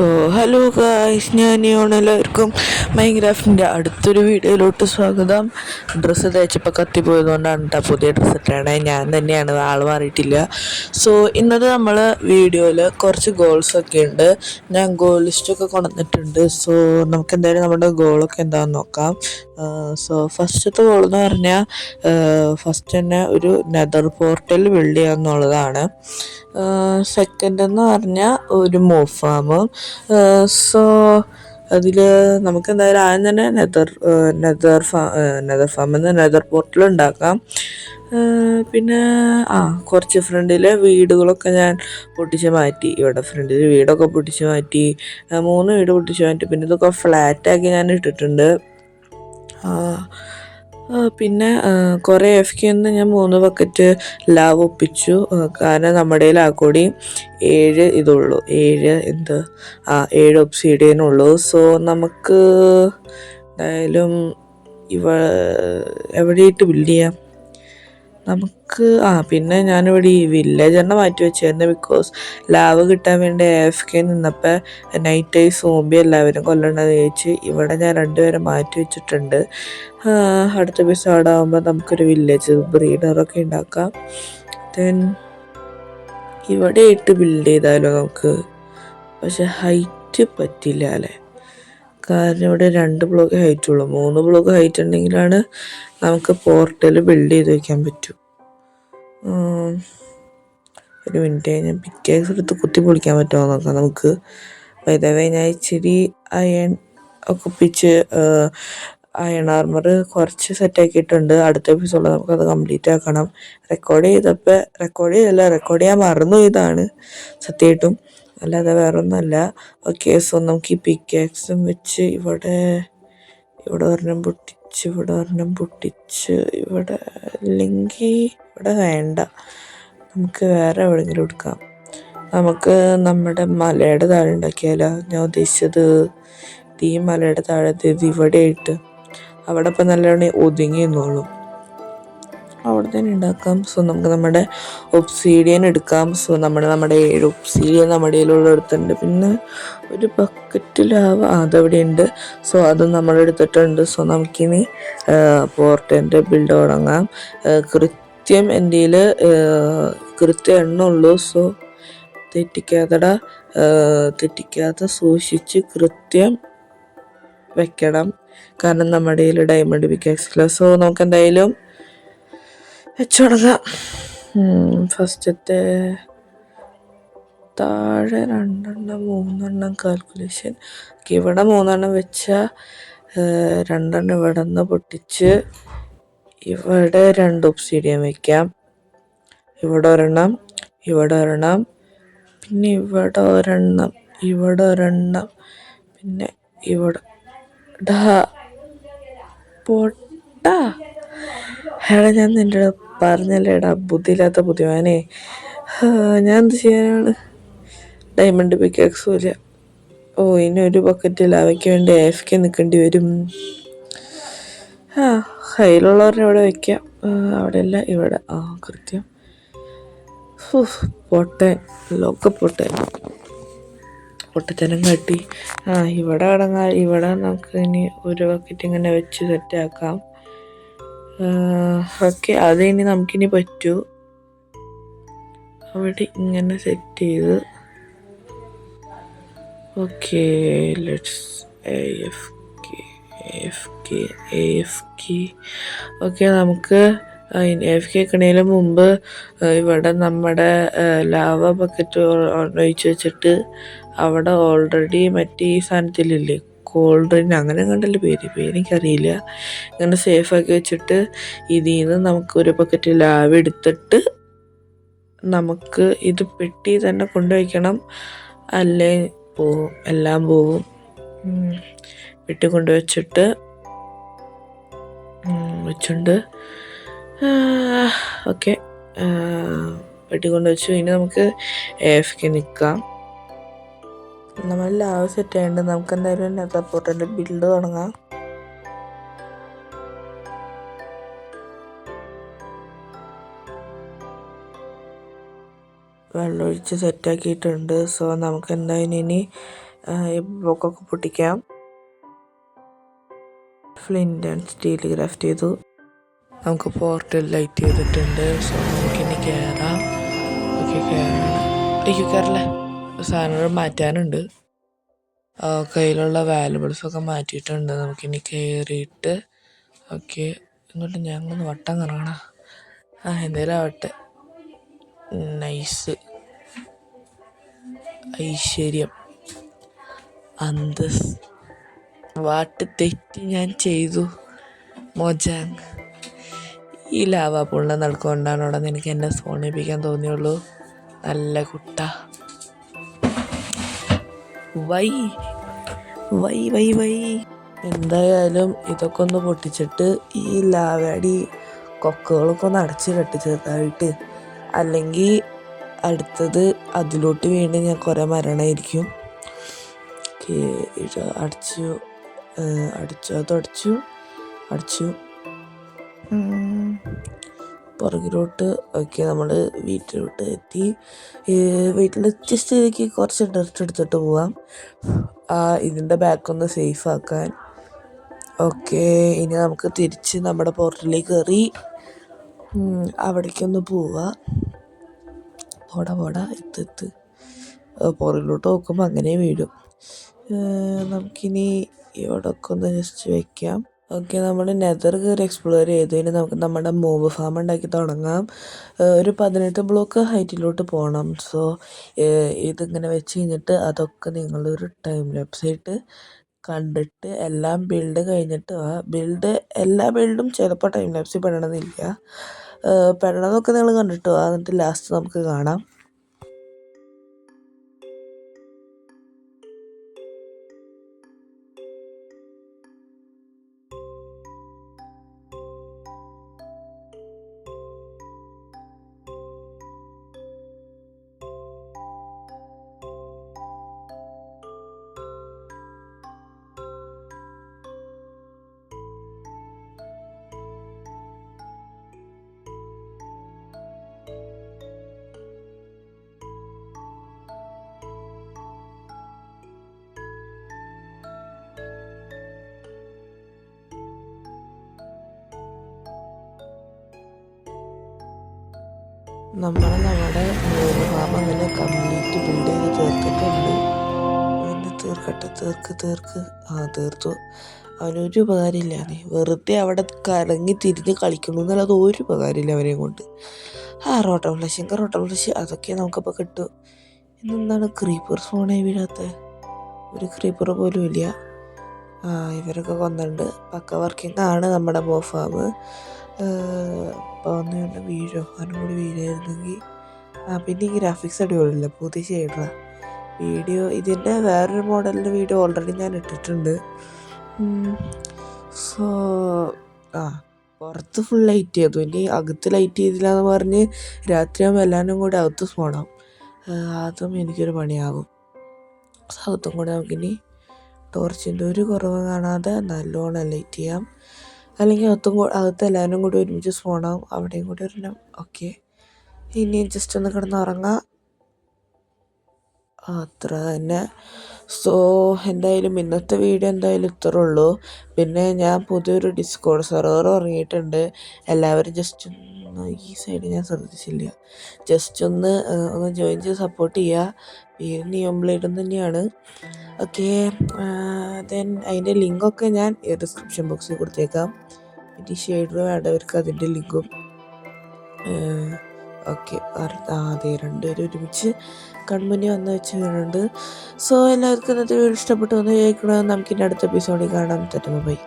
So hello guys, ഞാൻ എല്ലാവർക്കും മൈൻക്രാഫ്റ്റിൻ്റെ അടുത്തൊരു വീഡിയോയിലോട്ട് സ്വാഗതം. ഡ്രസ്സ് തേച്ചപ്പോൾ കത്തിപ്പോയതുകൊണ്ടാണ് കേട്ടോ പുതിയ ഡ്രസ്സ് ഇട്ടാണ്. ഞാൻ തന്നെയാണ്, ആൾ മാറിയിട്ടില്ല. സോ ഇന്നത്തെ നമ്മൾ വീഡിയോയിൽ കുറച്ച് ഗോൾസൊക്കെ ഉണ്ട്. ഞാൻ ഗോൾ ലിസ്റ്റൊക്കെ കൊണ്ടുവന്നിട്ടുണ്ട്. സോ നമുക്ക് എന്തായാലും നമ്മുടെ ഗോളൊക്കെ എന്താണെന്ന് നോക്കാം. സോ ഫസ്റ്റത്തെ ഗോൾ എന്ന് പറഞ്ഞാൽ ഫസ്റ്റ് തന്നെ ഒരു നെതർ പോർട്ടൽ ബിൽഡ് ചെയ്യുക എന്നുള്ളതാണ്. സെക്കൻഡ് എന്ന് പറഞ്ഞാൽ ഒരു മോഫ് ഫാം. സോ അതിൽ നമുക്ക് എന്തായാലും ആദ്യം തന്നെ നെതർ ഫാമിൽ നിന്ന് നെതർ പോർട്ടൽ ഉണ്ടാക്കാം. പിന്നെ കുറച്ച് ഫ്രണ്ടിലെ വീടുകളൊക്കെ ഞാൻ പൊട്ടിച്ച് മാറ്റി. ഇവിടെ ഫ്രണ്ടിൽ വീടൊക്കെ പൊട്ടിച്ച് മാറ്റി, 3 വീട് പൊട്ടിച്ച് മാറ്റി. പിന്നെ ഇതൊക്കെ ഫ്ലാറ്റാക്കി ഞാൻ ഇട്ടിട്ടുണ്ട്. പിന്നെ കുറേ FKന്ന് ഞാൻ 3 ബക്കറ്റ് ലാവ് ഒപ്പിച്ചു. കാരണം നമ്മുടെ കയ്യിൽ ആകെക്കൂടി 7 ഇതുള്ളൂ, 7 ഒബ്സിഡിയനുള്ളൂ. സോ നമുക്ക് എന്തായാലും എവിടെയിട്ട് ബിൽഡ് ചെയ്യാം നമുക്ക്? പിന്നെ ഞാനിവിടെ ഈ വില്ലേജറിനെ മാറ്റി വെച്ചായിരുന്നു. ബിക്കോസ് ലാവ് കിട്ടാൻ വേണ്ടി AFK നിന്നപ്പോൾ നൈറ്റ് സോംബി എല്ലാവരും കൊല്ലണമെന്ന് ചോദിച്ച് ഇവിടെ ഞാൻ 2 പേരെ മാറ്റി വെച്ചിട്ടുണ്ട്. അടുത്ത എപ്പിസോഡ് ആകുമ്പോൾ നമുക്കൊരു വില്ലേജ് ബ്രീഡറൊക്കെ ഉണ്ടാക്കാം. ദെൻ ഇവിടെ ഇട്ട് ബിൽഡ് ചെയ്താലോ നമുക്ക്? പക്ഷെ ഹൈറ്റ് പറ്റില്ല അല്ലേ, കാരണം ഇവിടെ 2 ബ്ലോക്ക് ഹൈറ്റുള്ളൂ. 3 ബ്ലോക്ക് ഹൈറ്റ് ഉണ്ടെങ്കിലാണ് നമുക്ക് പോർട്ടൽ ബിൽഡ് ചെയ്ത് വയ്ക്കാൻ പറ്റൂ. ഒരു മിനിറ്റ്, ഞാൻ പിക്കേക്സ് എടുത്ത് കുത്തി പൊളിക്കാൻ പറ്റുമോ നോക്കാം നമുക്ക്. വൈദവേ ഞാൻ ഇച്ചിരി അയൺ ഒക്കെ ഒപ്പിച്ച് അയൺ ആർമർ കുറച്ച് സെറ്റാക്കിയിട്ടുണ്ട്. അടുത്ത എപ്പിസോഡിൽ നമുക്കത് കംപ്ലീറ്റ് ആക്കണം. റെക്കോർഡ് ചെയ്യാൻ മറന്നു ഇതാണ് സത്യമായിട്ടും, അല്ലാതെ വേറെ ഒന്നുമല്ല. ഓക്കെ, സോ നമുക്ക് ഈ പിക്കേക്സും വെച്ച് ഇവിടെ ഒരെണ്ണം പൊട്ടിച്ച്, ഇവിടെ അല്ലെങ്കിൽ ഇവിടെ വേണ്ട, നമുക്ക് വേറെ എവിടെയെങ്കിലും എടുക്കാം. നമുക്ക് നമ്മുടെ മലയുടെ താഴെ ഉണ്ടാക്കിയാലോ? ഞാൻ ഉദ്ദേശിച്ചത് ഈ മലയുടെ താഴെ ഇവിടെ ആയിട്ട്, അവിടെ ഇപ്പം നല്ലോണം ഒതുങ്ങി നിന്നോളും, അവിടെ തന്നെ ഉണ്ടാക്കാം. സോ നമുക്ക് നമ്മുടെ ഒബ്സീഡിയൻ എടുക്കാം. സോ നമ്മുടെ 7 ഒബ്സീഡിയൻ നമ്മുടെ കയ്യിലുള്ള എടുത്തിട്ടുണ്ട്. പിന്നെ ഒരു ബക്കറ്റ് ലാവ് അതവിടെ ഉണ്ട്. സോ അതും നമ്മൾ എടുത്തിട്ടുണ്ട്. സോ നമുക്കിനി പോർട്ടലിൻ്റെ ബിൽഡ് തുടങ്ങാം. കൃത്യം എൻ്റെ കയ്യിൽ കൃത്യം എണ്ണുള്ളൂ. സോ തെറ്റിക്കാതെ സൂക്ഷിച്ച് കൃത്യം വെക്കണം, കാരണം നമ്മുടെ കയ്യിൽ ഡയമണ്ട് പിക്കാക്സില്ല. സോ നമുക്ക് എന്തായാലും വെച്ച് തുടങ്ങാം. ഫസ്റ്റത്തെ താഴെ 2 കാൽക്കുലേഷൻ. ഇവിടെ 3 വെച്ചാൽ 2 ഇവിടെ നിന്ന് പൊട്ടിച്ച് ഇവിടെ 2 ഒബ്സിഡിയൻ വയ്ക്കാം. ഇവിടെ ഒരെണ്ണം, പിന്നെ ഇവിടെ ഒരെണ്ണം, പിന്നെ ഇവിടെ ഞാൻ നിൻ്റെ പറഞ്ഞല്ലേടാ, ബുദ്ധിയില്ലാത്ത ബുദ്ധിമാനെ. ഞാൻ എന്ത് ചെയ്യാനാണ്? ഡയമണ്ട് പിക്കാക്സും ഇല്ല. ഇനി ഒരു ബക്കറ്റ് ലാവയ്ക്ക് വേണ്ടി AFK നിൽക്കേണ്ടി വരും. കയ്യിലുള്ളവരുടെ ഇവിടെ വയ്ക്കാം. അവിടെയല്ല, ഇവിടെ. കൃത്യം. പൊട്ടത്തനം കാട്ടി. ഇവിടെ നമുക്ക് ഇനി ഒരു ബക്കറ്റ് ഇങ്ങനെ വെച്ച് സെറ്റാക്കാം. ഓക്കെ, അത് ഇനി നമുക്കിനി പറ്റൂ. അവിടെ ഇങ്ങനെ സെറ്റ് ചെയ്ത് ഓക്കെ, ലെറ്റ്സ് AFK. ഓക്കെ, നമുക്ക് AFK വെക്കണതിന് മുമ്പ് ഇവിടെ നമ്മുടെ ലാവ ബക്കറ്റ് ഒഴിച്ച് വെച്ചിട്ട് അവിടെ ഓൾറെഡി മറ്റേ ഈ സാധനത്തിലില്ലേ കോൾഡ്രിൻ, അങ്ങനെ കണ്ടല്ലോ പേരെനിക്കറിയില്ല, ഇങ്ങനെ സേഫാക്കി വെച്ചിട്ട് ഇതിൽ നിന്ന് നമുക്ക് ഒരു ബക്കറ്റ് ലാവ് എടുത്തിട്ട് നമുക്ക് ഇത് പെട്ടി തന്നെ കൊണ്ടുവയ്ക്കണം, അല്ലേ എല്ലാം പോവും. പെട്ടി കൊണ്ടുവച്ചിട്ട് ഓക്കെ, പെട്ടി കൊണ്ടുവച്ചു. ഇനി നമുക്ക് AFK നിൽക്കാം. നമ്മൾ ലാവ് സെറ്റ് ആയതുകൊണ്ട് നമുക്ക് എന്തായാലും നെതർ പോർട്ടലിൻ്റെ ബിൽഡ് തുടങ്ങാം. വെള്ളമൊഴിച്ച് സെറ്റാക്കിയിട്ടുണ്ട്. സോ നമുക്ക് എന്തായാലും ഇനി ബ്ലോക്കൊക്കെ പൊട്ടിക്കാം. ഫ്ലിൻ്റ് ആൻഡ് സ്റ്റീൽ ക്രാഫ്റ്റ് ചെയ്തു. നമുക്ക് പോർട്ടൽ ലൈറ്റ് ചെയ്തിട്ടുണ്ട്. സോ നമുക്കിനി കയറാം. ഓക്കെ, കയറല്ലേ. സാധനങ്ങൾ മാറ്റാനുണ്ട്. കയ്യിലുള്ള വാല്യുബിൾസൊക്കെ മാറ്റിയിട്ടുണ്ട്. നമുക്കിനി കയറിയിട്ട് ഓക്കെ എന്നിട്ട് ഞങ്ങളൊന്ന് വട്ടം കറങ്ങണം. എന്തേലും ആവട്ടെ. നൈസ്, ഐശ്വര്യം, അന്തസ്. വാട്ട് തെറ്റ് ഞാൻ ചെയ്തു മോജാങ്? ഈ ലാവാപ്പുള്ള നടക്കൊണ്ടാണ് അവിടെ നിന്ന് എനിക്ക് എന്നെ സോണിപ്പിക്കാൻ തോന്നിയുള്ളൂ. നല്ല കുട്ട. വൈ വൈ വൈ വൈ എന്തായാലും ഇതൊക്കെ ഒന്ന് പൊട്ടിച്ചിട്ട് ഈ ലാവടി കൊക്കുകളൊക്കെ ഒന്ന് അടച്ച് കെട്ടി ചെറുതായിട്ട്, അല്ലെങ്കിൽ അടുത്തത് അതിലോട്ട് വീണ് ഞാൻ കുറേ മരണമായിരിക്കും. അടച്ചു പുറകിലോട്ട്. ഓക്കെ, നമ്മൾ വീട്ടിലോട്ട് എത്തി. വീട്ടിലെത്തിയ സ്ഥിതിക്ക് കുറച്ച് ഡ്രസ്സ് എടുത്തിട്ട് പോവാം, ഇതിൻ്റെ ബാക്കൊന്ന് സേഫ് ആക്കാൻ. ഓക്കെ, ഇനി നമുക്ക് തിരിച്ച് നമ്മുടെ പോർട്ടലിലേക്ക് കയറി അവിടേക്കൊന്ന് പോവാം. പോടാ എത്ത്. പുറകിലോട്ട് നോക്കുമ്പോൾ അങ്ങനെ വീഴും. നമുക്കിനി ഇവിടൊക്കെ ഒന്ന് ജസ്റ്റ് വയ്ക്കാം. ഓക്കെ, നമ്മൾ നെതർ കയറി എക്സ്പ്ലോർ ചെയ്തു. ഇനി നമുക്ക് നമ്മുടെ മോബ് ഫാം ഉണ്ടാക്കി തുടങ്ങാം. ഒരു 18 ബ്ലോക്ക് ഹൈറ്റിലോട്ട് പോകണം. സോ ഇതിങ്ങനെ വെച്ച് കഴിഞ്ഞിട്ട് അതൊക്കെ നിങ്ങളൊരു ടൈം ലാപ്സായിട്ട് കണ്ടിട്ട് എല്ലാം ബിൽഡ് കഴിഞ്ഞിട്ട് എല്ലാ ബിൽഡും ചിലപ്പോൾ ടൈം ലാപ്സിൽ പെടണമെന്നില്ല. പെടണതൊക്കെ നിങ്ങൾ കണ്ടിട്ട് എന്നിട്ട് ലാസ്റ്റ് നമുക്ക് കാണാം. നമ്മുടെ മോബ് ഫാം അങ്ങനെ കംപ്ലീറ്റ് ബിൽഡ് ചെയ്ത് തീർത്തിട്ടുണ്ട്. പിന്നെ തീർക്ക്. തീർത്തു. അവനൊരു ഉപകാരമില്ല. വെറുതെ അവിടെ കറങ്ങി തിരിഞ്ഞ് കളിക്കുന്നു എന്നല്ലാതെ ഒരു ഉപകാരമില്ല അവരെ കൊണ്ട്. റോട്ടം ഫ്ലഷ് അതൊക്കെ നമുക്കിപ്പോൾ കിട്ടും. ഇന്നെന്താണ് ക്രീപ്പർ ഫോണായി വീഴാത്ത? ഒരു ക്രീപ്പർ പോലും ഇല്ല. ഇവരൊക്കെ കൊന്നുണ്ട്. പക്ക വർക്കിംഗ് ആണ് നമ്മുടെ മോബ് ഫാം. അപ്പോൾ ഒന്ന് വീഴോ, അതിനും കൂടി വീഴായിരുന്നെങ്കിൽ. പിന്നെ ഈ ഗ്രാഫിക്സ് അടിപൊളിയില്ല, പുതിയ ഷെയ്ഡറാ. വീഡിയോ ഇതിൻ്റെ വേറൊരു മോഡലിൻ്റെ വീഡിയോ ഓൾറെഡി ഞാൻ ഇട്ടിട്ടുണ്ട്. സോ പുറത്ത് ഫുൾ ലൈറ്റ് ചെയ്തു. ഇനി അകത്ത് ലൈറ്റ് ചെയ്തില്ല എന്ന് പറഞ്ഞ് രാത്രിയാകുമ്പോൾ എല്ലാവരും കൂടി അകത്ത് പോകണം. അതും എനിക്കൊരു പണിയാകും. അകത്തും കൂടെ നമുക്കിനി ടോർച്ചിൻ്റെ ഒരു കുറവ് കാണാതെ നല്ലോണം ലൈറ്റ് ചെയ്യാം. അല്ലെങ്കിൽ അകത്ത് എല്ലാവരും കൂടി ഒരുമിച്ച് സ്പോണാവും. അവിടെയും കൂടി ഒരെണ്ണം. ഓക്കെ, ഇനി ജസ്റ്റ് ഒന്ന് കിടന്നുറങ്ങാം. അത്ര തന്നെ. സോ എന്തായാലും ഇന്നത്തെ വീഡിയോ എന്തായാലും ഇത്രേ ഉള്ളൂ. പിന്നെ ഞാൻ പുതിയൊരു ഡിസ്കോഡ് സെർവർ ഇറങ്ങിയിട്ടുണ്ട്. എല്ലാവരും ജസ്റ്റ് ഒന്ന് ഈ സൈഡ് ഞാൻ ശ്രദ്ധിച്ചില്ല, ജസ്റ്റ് ഒന്ന് ജോയിൻ ചെയ്ത് സപ്പോർട്ട് ചെയ്യുക. പേര് നിയോൺ ബ്ലേഡ് തന്നെയാണ്. ഓക്കെ, ദെൻ അതിൻ്റെ ലിങ്കൊക്കെ ഞാൻ ഡിസ്ക്രിപ്ഷൻ ബോക്സിൽ കൊടുത്തേക്കാം. പിന്നെ ഷെയ്ഡർ വേണ്ടവർക്ക് അതിൻ്റെ ലിങ്കും. ഓക്കെ, അതെ, രണ്ടുപേരും ഒരുമിച്ച് കൺമുന്നിൽ വന്ന് വെച്ച് വീണുണ്ട്. സോ എല്ലാവർക്കും ഇന്നത്തെ വീഡിയോ ഇഷ്ടപ്പെട്ടു എന്ന് ചോദിക്കണം. നമുക്കിനി അടുത്ത എപ്പിസോഡിൽ കാണാം. ബൈ.